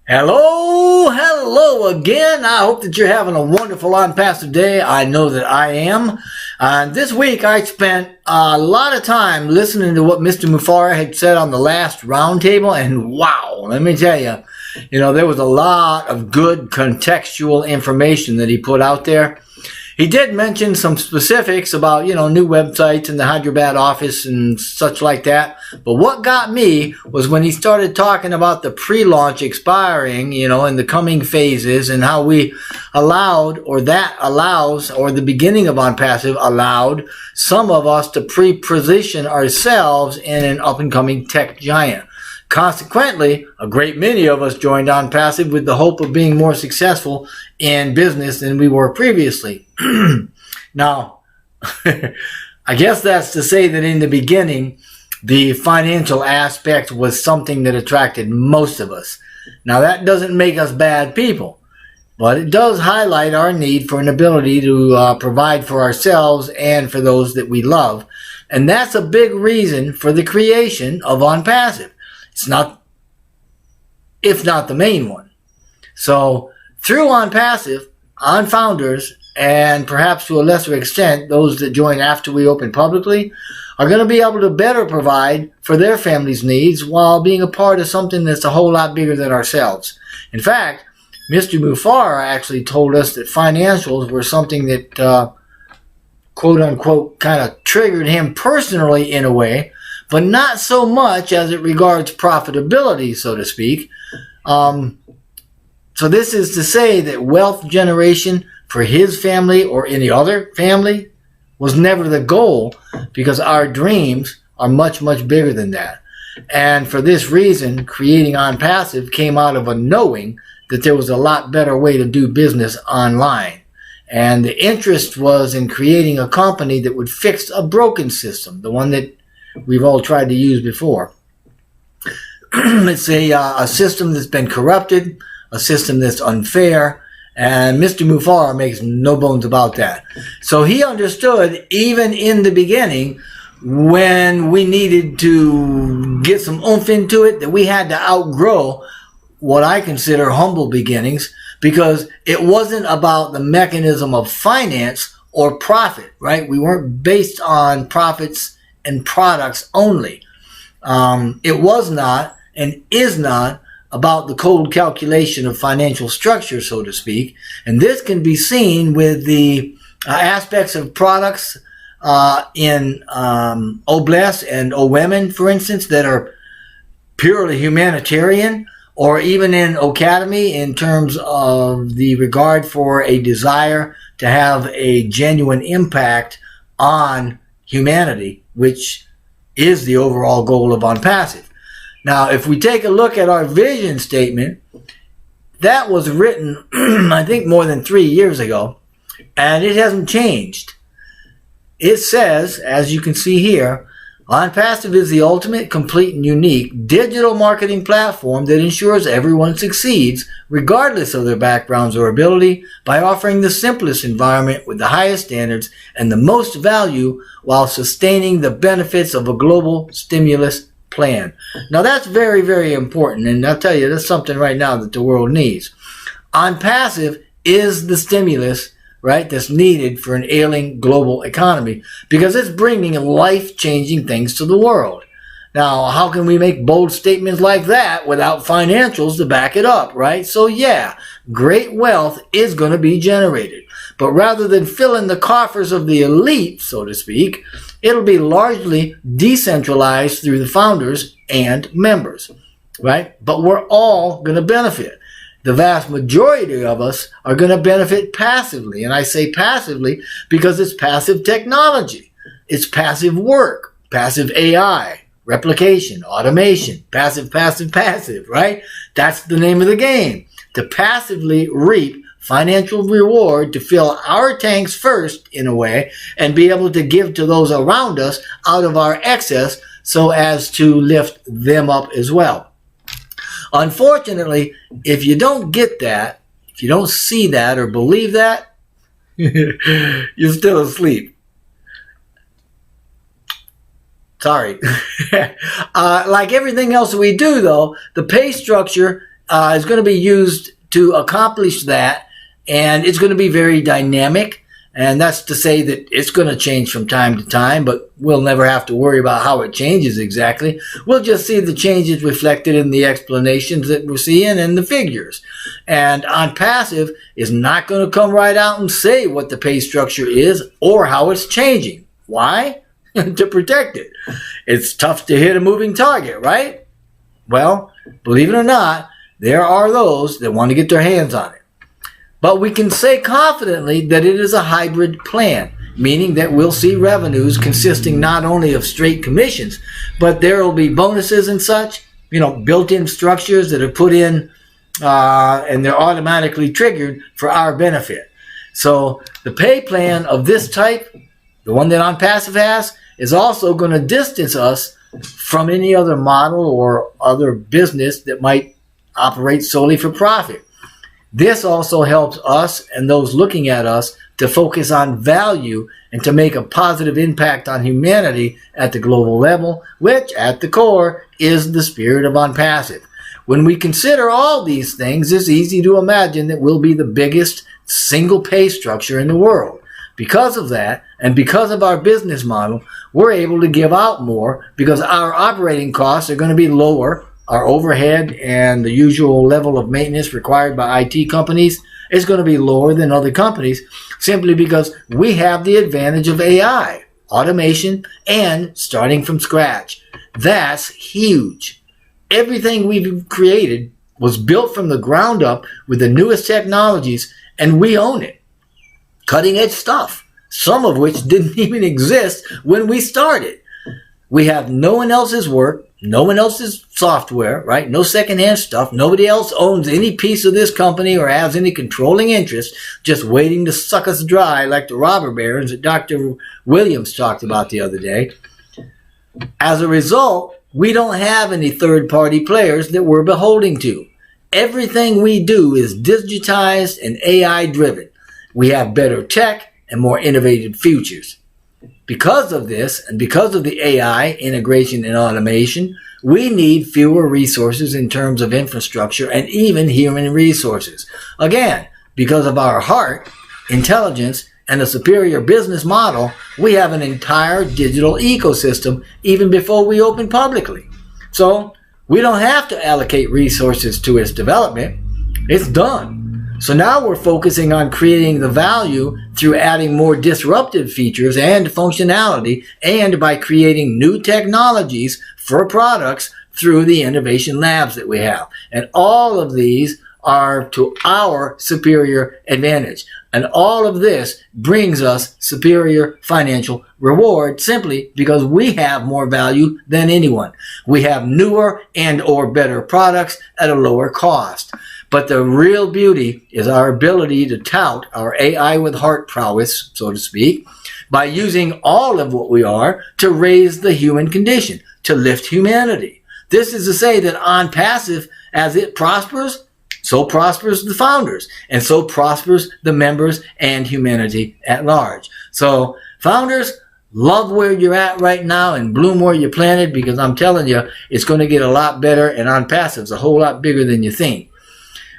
Hello again. I hope that you're having a wonderful ONPASSIVE day. I know that I am. This week I spent a lot of time listening to what Mr. Mufareh had said on the last roundtable, and wow, let me tell you, there was a lot of good contextual information that he put out there. He did mention some specifics about, new websites in the Hyderabad office and such like that. But what got me was when he started talking about the pre-launch expiring, in the coming phases, and how we allowed, or that allows, or the beginning of ONPASSIVE allowed some of us to pre-position ourselves in an up-and-coming tech giant. Consequently, a great many of us joined ONPASSIVE with the hope of being more successful in business than we were previously. Now, I guess that's to say that in the beginning, the financial aspect was something that attracted most of us. Now, that doesn't make us bad people, but it does highlight our need for an ability to provide for ourselves and for those that we love. And that's a big reason for the creation of ONPASSIVE. It's not, if not the main one. So through ONPASSIVE, OFOUNDers, and perhaps to a lesser extent, those that join after we open publicly, are going to be able to better provide for their family's needs while being a part of something that's a whole lot bigger than ourselves. In fact, Mr. Mufareh actually told us that financials were something that, quote unquote, kind of triggered him personally in a way, but not so much as it regards profitability, so to speak. So this is to say that wealth generation for his family or any other family was never the goal, because our dreams are much, much bigger than that. And for this reason, creating ONPASSIVE came out of a knowing that there was a lot better way to do business online. And the interest was in creating a company that would fix a broken system, the one that we've all tried to use before. It's a system that's been corrupted, a system that's unfair, and Mr. Mufareh makes no bones about that. So he understood, even in the beginning, when we needed to get some oomph into it, that we had to outgrow what I consider humble beginnings, because it wasn't about the mechanism of finance or profit, right? We weren't based on profits and products only. It was not and is not about the cold calculation of financial structure, so to speak. And this can be seen with the aspects of products in Obless and Women, for instance, that are purely humanitarian, or even in Academy in terms of the regard for a desire to have a genuine impact on humanity, which is the overall goal of ONPASSIVE. Now, if we take a look at our vision statement, that was written, I think, more than 3 years ago, and it hasn't changed. It says, as you can see here, ONPASSIVE is the ultimate, complete, and unique digital marketing platform that ensures everyone succeeds, regardless of their backgrounds or ability, by offering the simplest environment with the highest standards and the most value, while sustaining the benefits of a global stimulus plan. Now, that's very, very important, and I'll tell you, that's something right now that the world needs. ONPASSIVE is the stimulus, right, that's needed for an ailing global economy, because it's bringing life-changing things to the world. Now, how can we make bold statements like that without financials to back it up, right? So yeah, great wealth is going to be generated. But rather than filling the coffers of the elite, so to speak, it'll be largely decentralized through the founders and members, right? But we're all going to benefit. The vast majority of us are going to benefit passively. And I say passively because it's passive technology. It's passive work, passive AI, replication, automation, passive, right? That's the name of the game. To passively reap financial reward, to fill our tanks first, in a way, and be able to give to those around us out of our excess so as to lift them up as well. Unfortunately, if you don't get that, if you don't see that or believe that, you're still asleep. Sorry. Like everything else we do, though, the pay structure is going to be used to accomplish that, and it's going to be very dynamic. And that's to say that it's going to change from time to time, but we'll never have to worry about how it changes exactly. We'll just see the changes reflected in the explanations that we're seeing and the figures. And ONPASSIVE is not going to come right out and say what the pay structure is or how it's changing. Why? To protect it. It's tough to hit a moving target, right? Well, believe it or not, there are those that want to get their hands on it. But we can say confidently that it is a hybrid plan, meaning that we'll see revenues consisting not only of straight commissions, but there will be bonuses and such, built-in structures that are put in and they're automatically triggered for our benefit. So the pay plan of this type, the one that ONPASSIVE has, is also going to distance us from any other model or other business that might operate solely for profit. This also helps us and those looking at us to focus on value and to make a positive impact on humanity at the global level, which at the core is the spirit of ONPASSIVE. When we consider all these things, it's easy to imagine that we'll be the biggest single pay structure in the world. Because of that, and because of our business model, we're able to give out more because our operating costs are going to be lower. Our overhead and the usual level of maintenance required by IT companies is going to be lower than other companies simply because we have the advantage of AI, automation, and starting from scratch. That's huge. Everything we've created was built from the ground up with the newest technologies, and we own it. Cutting edge stuff, some of which didn't even exist when we started. We have no one else's work, no one else's software, right? No secondhand stuff. Nobody else owns any piece of this company or has any controlling interest, just waiting to suck us dry like the robber barons that Dr. Williams talked about the other day. As a result, we don't have any third-party players that we're beholden to. Everything we do is digitized and AI-driven. We have better tech and more innovative futures. Because of this, and because of the AI, integration, and automation, we need fewer resources in terms of infrastructure and even human resources. Again, because of our heart, intelligence, and a superior business model, we have an entire digital ecosystem even before we open publicly. So we don't have to allocate resources to its development. It's done. So now we're focusing on creating the value through adding more disruptive features and functionality, and by creating new technologies for products through the innovation labs that we have. And all of these are to our superior advantage. And all of this brings us superior financial reward simply because we have more value than anyone. We have newer and or better products at a lower cost. But the real beauty is our ability to tout our AI with heart prowess, so to speak, by using all of what we are to raise the human condition, to lift humanity. This is to say that ONPASSIVE, as it prospers, so prospers the founders, and so prospers the members and humanity at large. So, founders, love where you're at right now and bloom where you're planted, because I'm telling you, it's going to get a lot better, and ONPASSIVE's a whole lot bigger than you think.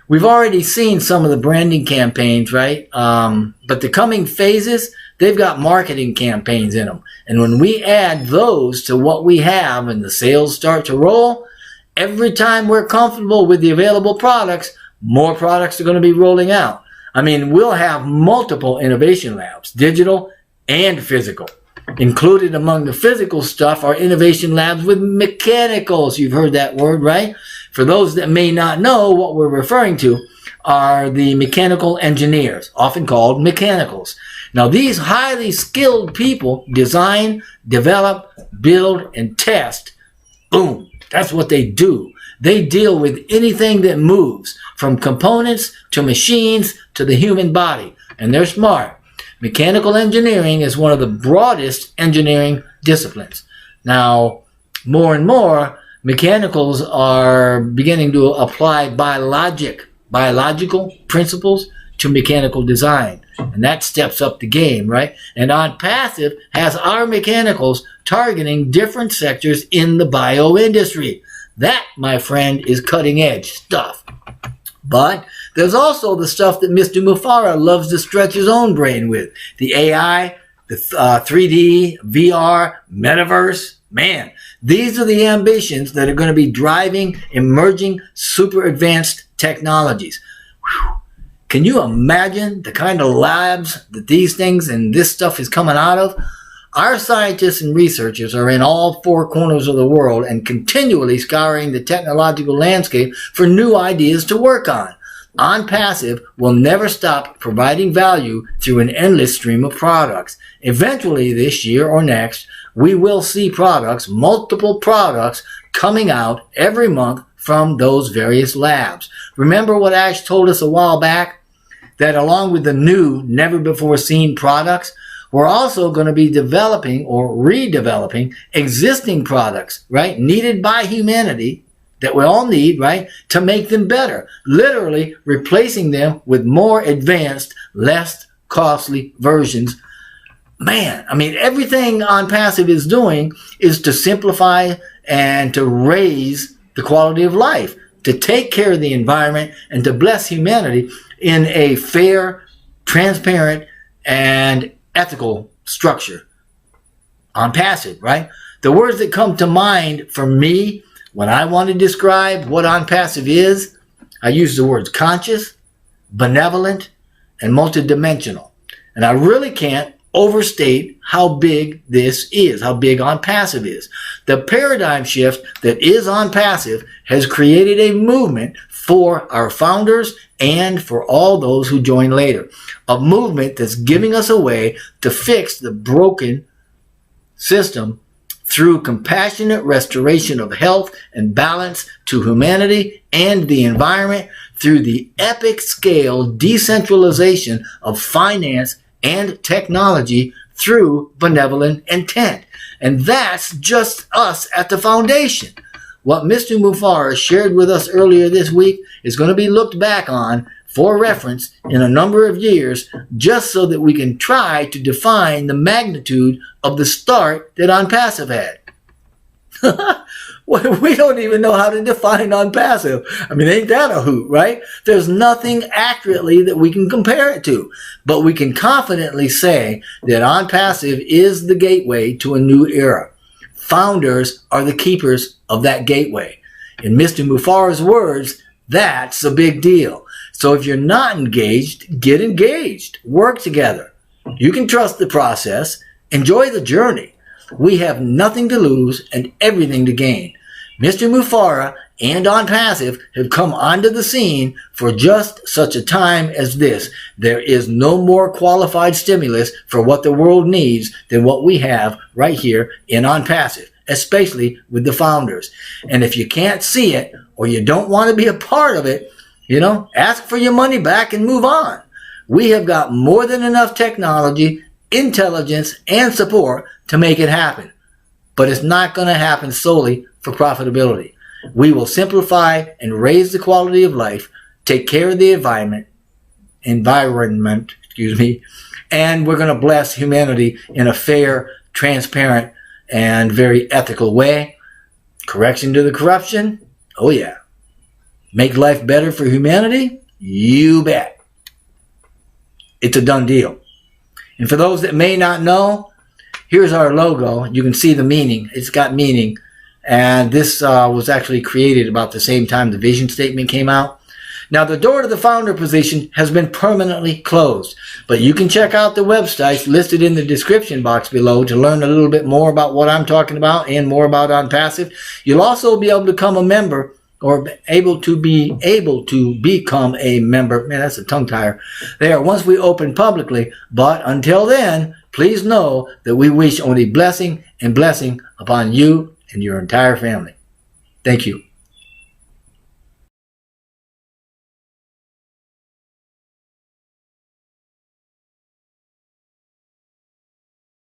We've already seen some of the branding campaigns, right? But the coming phases, they've got marketing campaigns in them. And when we add those to what we have and the sales start to roll, every time we're comfortable with the available products, more products are going to be rolling out. I mean, we'll have multiple innovation labs, digital and physical. Included among the physical stuff are innovation labs with mechanicals. You've heard that word, right? For those that may not know, what we're referring to are the mechanical engineers, often called mechanicals. Now, these highly skilled people design, develop, build, and test. Boom. That's what they do. They deal with anything that moves, from components to machines to the human body. And they're smart. Mechanical engineering is one of the broadest engineering disciplines. Now, more and more, mechanicals are beginning to apply biological principles to mechanical design. And that steps up the game, right? And ONPASSIVE has our mechanicals targeting different sectors in the bio industry. That, my friend, is cutting edge stuff. But there's also the stuff that Mr. Mufareh loves to stretch his own brain with. The AI, the 3D, VR, metaverse. Man, these are the ambitions that are going to be driving emerging super advanced technologies. Whew. Can you imagine the kind of labs that these things and this stuff is coming out of? Our scientists and researchers are in all four corners of the world and continually scouring the technological landscape for new ideas to work on. ONPASSIVE will never stop providing value through an endless stream of products. Eventually this year or next, we will see products, multiple products, coming out every month from those various labs. Remember what Ash told us a while back? That along with the new, never-before-seen products, we're also going to be developing or redeveloping existing products, right? Needed by humanity that we all need, right? To make them better. Literally replacing them with more advanced, less costly versions. Man, I mean, everything ONPASSIVE is doing is to simplify and to raise the quality of life, to take care of the environment, and to bless humanity in a fair, transparent, and ethical structure. ONPASSIVE, right? The words that come to mind for me when I want to describe what ONPASSIVE is, I use the words conscious, benevolent, and multidimensional. And I really can't overstate how big this is, how big ONPASSIVE is. The paradigm shift that is ONPASSIVE has created a movement for our founders and for all those who join later. A movement that's giving us a way to fix the broken system through compassionate restoration of health and balance to humanity and the environment through the epic scale decentralization of finance and technology through benevolent intent. And that's just us at the foundation. What Mr. Mufareh shared with us earlier this week is going to be looked back on for reference in a number of years, just so that we can try to define the magnitude of the start that ONPASSIVE had. We don't even know how to define ONPASSIVE. I mean, ain't that a hoot, right? There's nothing accurately that we can compare it to. But we can confidently say that ONPASSIVE is the gateway to a new era. Founders are the keepers of that gateway. In Mr. Mufareh's words, that's a big deal. So if you're not engaged, get engaged. Work together. You can trust the process. Enjoy the journey. We have nothing to lose and everything to gain. Mr. Mufareh and ONPASSIVE have come onto the scene for just such a time as this. There is no more qualified stimulus for what the world needs than what we have right here in ONPASSIVE, especially with the founders. And if you can't see it or you don't want to be a part of it, ask for your money back and move on. We have got more than enough technology, intelligence, and support to make it happen. But it's not going to happen solely for profitability. We will simplify and raise the quality of life, take care of the environment, and we're going to bless humanity in a fair, transparent, and very ethical way. Correction to the corruption? Oh yeah. Make life better for humanity? You bet. It's a done deal. And for those that may not know, here's our logo. You can see the meaning. It's got meaning. And this was actually created about the same time the vision statement came out. Now, the door to the founder position has been permanently closed, but you can check out the websites listed in the description box below to learn a little bit more about what I'm talking about and more about ONPASSIVE. You'll also be able to become a member or able to become a member. Man, that's a tongue tire there once we open publicly. But until then, please know that we wish only blessing and blessing upon you and your entire family. Thank you.